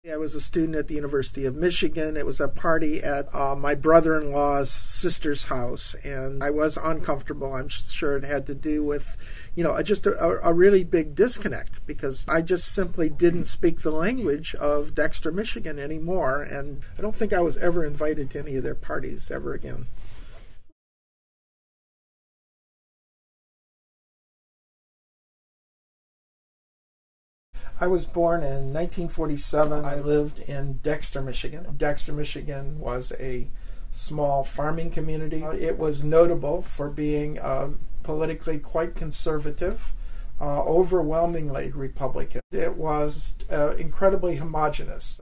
I was a student at the University of Michigan. It was a party at my brother-in-law's sister's house, and I was uncomfortable. I'm sure it had to do with, just a really big disconnect, because I just simply didn't speak the language of Dexter, Michigan anymore, and I don't think I was ever invited to any of their parties ever again. I was born in 1947. I lived in Dexter, Michigan. Dexter, Michigan was a small farming community. It was notable for being politically quite conservative, overwhelmingly Republican. It was incredibly homogeneous.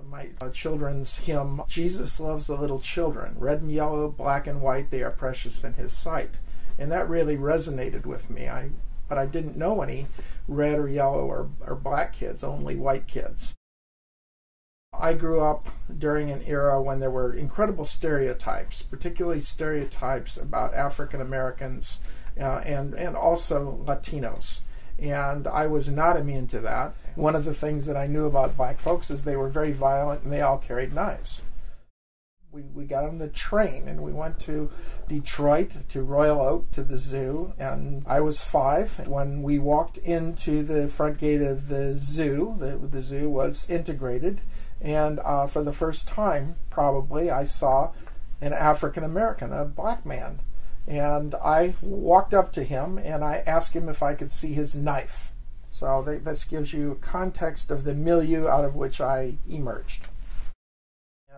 My children's hymn, Jesus loves the little children, red and yellow, black and white, they are precious in his sight. And that really resonated with me. But I didn't know any red or yellow or black kids, only white kids. I grew up during an era when there were incredible stereotypes, particularly stereotypes about African Americans and also Latinos. And I was not immune to that. One of the things that I knew about black folks is they were very violent and they all carried knives. We got on the train and we went to Detroit, to Royal Oak, to the zoo, and I was 5 when we walked into the front gate of the zoo. The zoo was integrated, and for the first time, probably, I saw an African American, a black man, and I walked up to him and I asked him if I could see his knife. So this gives you a context of the milieu out of which I emerged.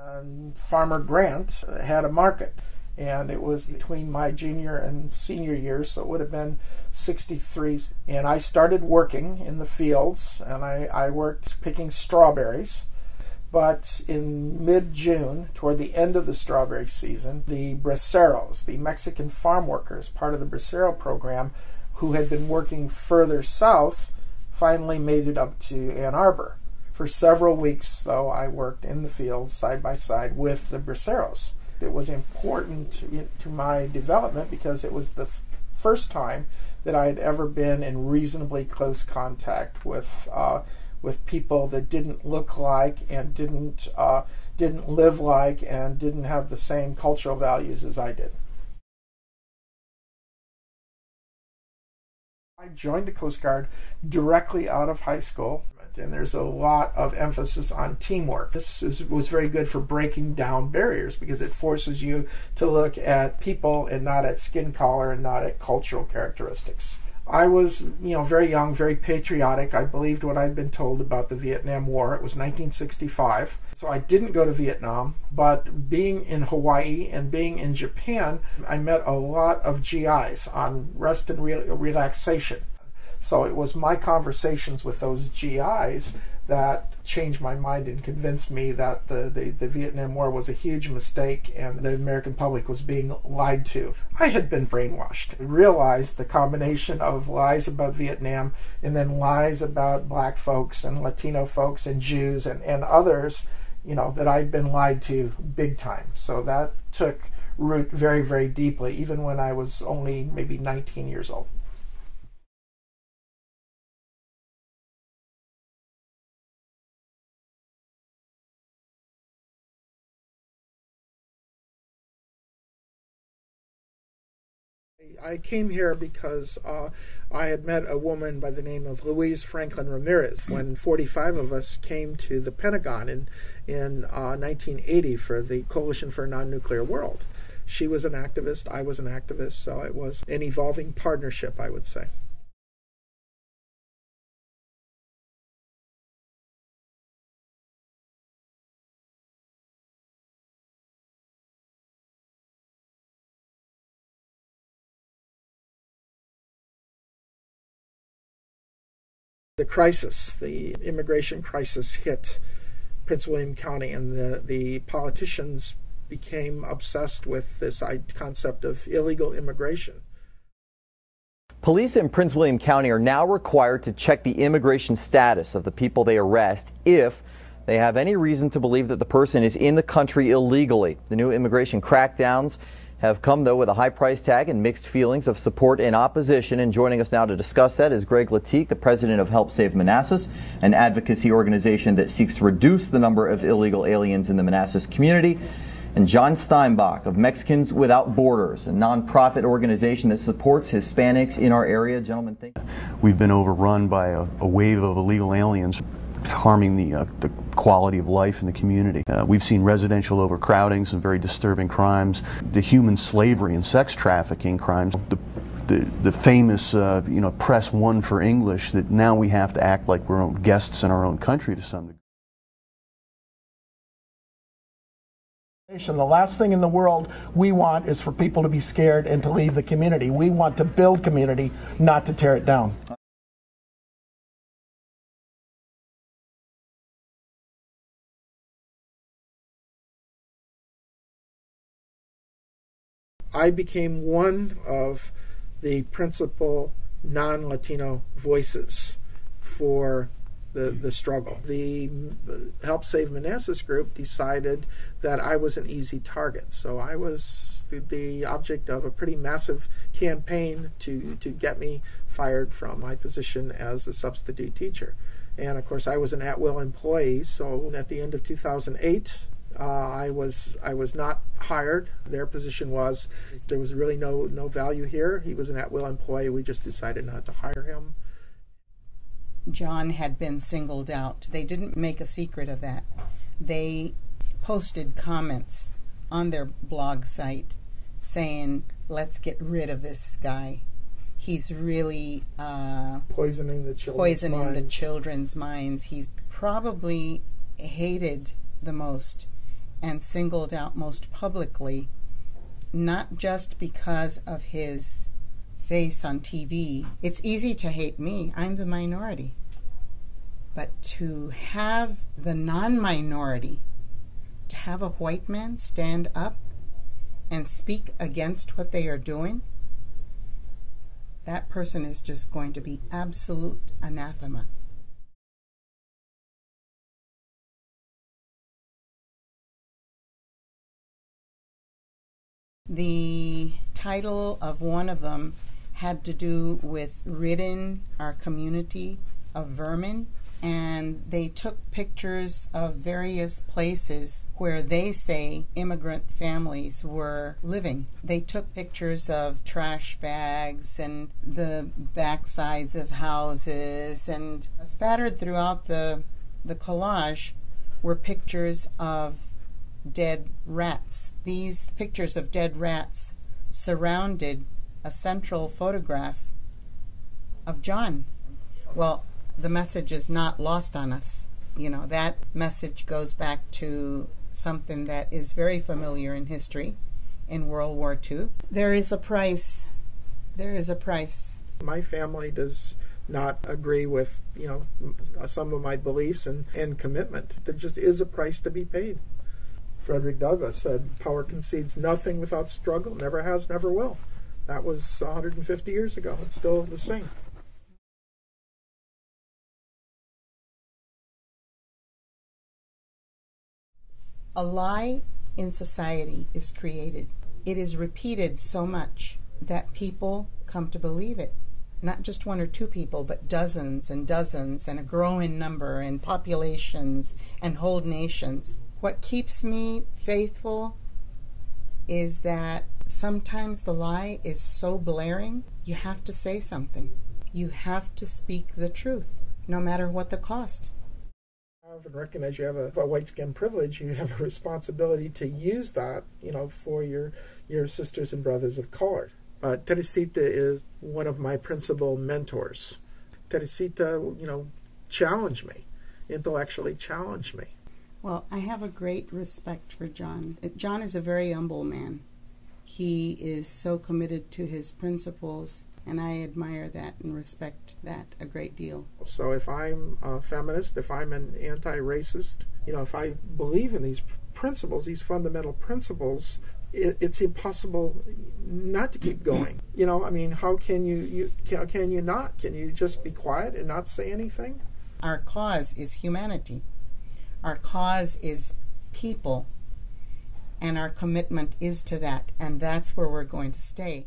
And Farmer Grant had a market, and it was between my junior and senior years, so it would have been 63. And I started working in the fields, and I worked picking strawberries. But in mid-June, toward the end of the strawberry season, the braceros, the Mexican farm workers, part of the bracero program, who had been working further south, finally made it up to Ann Arbor. For several weeks, though, I worked in the field side by side with the braceros. It was important to my development because it was the first time that I had ever been in reasonably close contact with people that didn't look like and didn't live like and didn't have the same cultural values as I did. I joined the Coast Guard directly out of high school. And there's a lot of emphasis on teamwork. This was very good for breaking down barriers because it forces you to look at people and not at skin color and not at cultural characteristics. I was, very young, very patriotic. I believed what I'd been told about the Vietnam War. It was 1965. So I didn't go to Vietnam, but being in Hawaii and being in Japan, I met a lot of GIs on rest and relaxation. So it was my conversations with those GIs that changed my mind and convinced me that the Vietnam War was a huge mistake and the American public was being lied to. I had been brainwashed. I realized the combination of lies about Vietnam and then lies about black folks and Latino folks and Jews and others, that I'd been lied to big time. So that took root very, very deeply, even when I was only maybe 19 years old. I came here because I had met a woman by the name of Louise Franklin Ramirez when 45 of us came to the Pentagon in 1980 for the Coalition for a Non-Nuclear World. She was an activist, I was an activist, so it was an evolving partnership, I would say. The crisis, the immigration crisis hit Prince William County, and the politicians became obsessed with this concept of illegal immigration. Police in Prince William County are now required to check the immigration status of the people they arrest if they have any reason to believe that the person is in the country illegally. The new immigration crackdowns have come, though, with a high price tag and mixed feelings of support and opposition. And joining us now to discuss that is Greg Latique, the president of Help Save Manassas, an advocacy organization that seeks to reduce the number of illegal aliens in the Manassas community, and John Steinbach of Mexicans Without Borders, a nonprofit organization that supports Hispanics in our area. Gentlemen, thank you. We've been overrun by a wave of illegal aliens harming the quality of life in the community. We've seen residential overcrowding, some very disturbing crimes, the human slavery and sex trafficking crimes, the famous press one for English, that now we have to act like we're guests in our own country to some degree. The last thing in the world we want is for people to be scared and to leave the community. We want to build community, not to tear it down. I became one of the principal non-Latino voices for the struggle. The Help Save Manassas group decided that I was an easy target. So I was the object of a pretty massive campaign to get me fired from my position as a substitute teacher. And of course I was an at-will employee, so at the end of 2008, I was not hired. Their position was there was really no value here. He was an at-will employee. We just decided not to hire him. John had been singled out. They didn't make a secret of that. They posted comments on their blog site saying, "Let's get rid of this guy. He's really poisoning the children's minds. He's probably hated the most and singled out most publicly, not just because of his face on TV. It's easy to hate me. I'm the minority. But to have the non-minority, to have a white man stand up and speak against what they are doing, that person is just going to be absolute anathema." The title of one of them had to do with ridding our community of vermin, and they took pictures of various places where they say immigrant families were living. They took pictures of trash bags and the backsides of houses, and spattered throughout the collage were pictures of dead rats. These pictures of dead rats surrounded a central photograph of John. Well, the message is not lost on us. You know, that message goes back to something that is very familiar in history, in World War II. There is a price. There is a price. My family does not agree with, some of my beliefs and commitment. There just is a price to be paid. Frederick Douglass said, "Power concedes nothing without struggle, never has, never will." That was 150 years ago. It's still the same. A lie in society is created. It is repeated so much that people come to believe it. Not just one or two people, but dozens and dozens, and a growing number, and populations, and whole nations. What keeps me faithful is that sometimes the lie is so blaring, you have to say something. You have to speak the truth, no matter what the cost. And recognize you have a white skin privilege. You have a responsibility to use that, for your sisters and brothers of color. Teresita is one of my principal mentors. Teresita, challenged me, intellectually challenged me. Well, I have a great respect for John. John is a very humble man. He is so committed to his principles, and I admire that and respect that a great deal. So if I'm a feminist, if I'm an anti-racist, if I believe in these principles, these fundamental principles, it's impossible not to keep going. How can you not? Can you just be quiet and not say anything? Our cause is humanity. Our cause is people. and our commitment is to that, and that's where we're going to stay.